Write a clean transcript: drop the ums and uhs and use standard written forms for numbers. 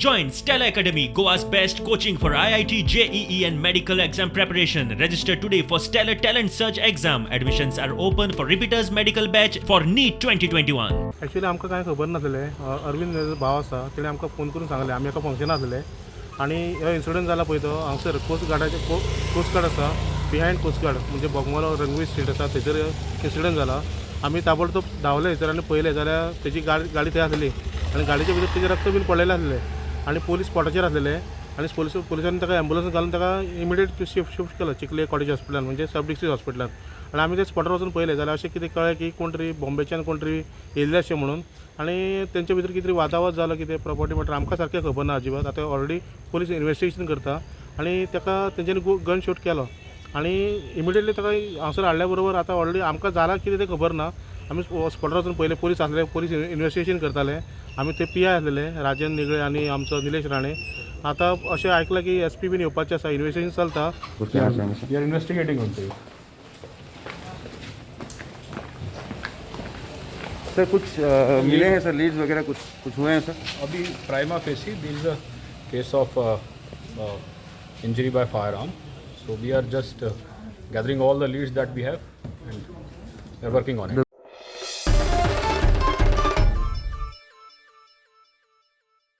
Join Stella Academy, Goa's best coaching for IIT, JEE and medical exam preparation. Register today for Stellar Talent Search exam. Admissions are open for repeaters medical batch for NEET 2021. Actually आमकां कांय खबर नासलें. अरविंद भाव आसा तेणें आमकां phone करून सांगलें आमी एका फंक्शनाक आसलेले आनी हो इन्सिडंट जाला पळय तो हांगसर कोस्ट गार्ड आसा बिहायंड कोस्ट गार्ड म्हणजे बोगमालो रंगवी स्ट्रीट आसा थंयसर इन्सिडंट जाला. आमी ताबडतोब धांवले थंयसर आनी पळयलें जाल्यार तेजी गाडी थंय आसली आनी गाडयेच्या भितर तेजें रक्त बीन पडलेलें आसलें आनी पोलीस स्पॉटाचेर आसलेले आनी पोलिसांनी ताका एम्बुलन्स घालून ताका इमिडिएट शिफ्ट केलो चिखले कॉलेज हॉस्पिटलान म्हणजे सब डिस्ट्रिक्ट हॉस्पिटलान. आनी आमी ते स्पॉटार वचून पळयलें जाल्यार अशें कितें कळ्ळें की कोण तरी बॉम्बेच्यान कोण तरी येयल्ले अशें म्हणून आनी तेंचे भितर कितें तरी वादावाद जालो कितें प्रॉपर्टी मॅटर आमकां सारकें खबर ना अजिबात. आतां ऑलरेडी पोलीस इन्वेस्टिगेशन करता आनी ताका तेंच्यांनी गन शूट केलो आनी इमिडिएटली ताका हांगसर हाडल्या बरोबर आतां ऑलरेडी आमकां जाला कितें तें खबर ना. आमी स्पॉटार वचून पयले पोलीस आसले पोलीस इन्वेस्टिगेशन करताले. आमी ते PI आसलेले राजन निगळे आनी आमचो निलेश राणे. आतां अशें आयकलां की SP बीन येवपाचें आसा इन्वेस्टिगेशन चलता. We are investigating also. Sir कुछ मिले हैं सर लीड्स वगैरह कुछ हुए हैं सर? अभी prima facie this is a case of injury by firearm. So we are just gathering all the leads that we have and we are working on it.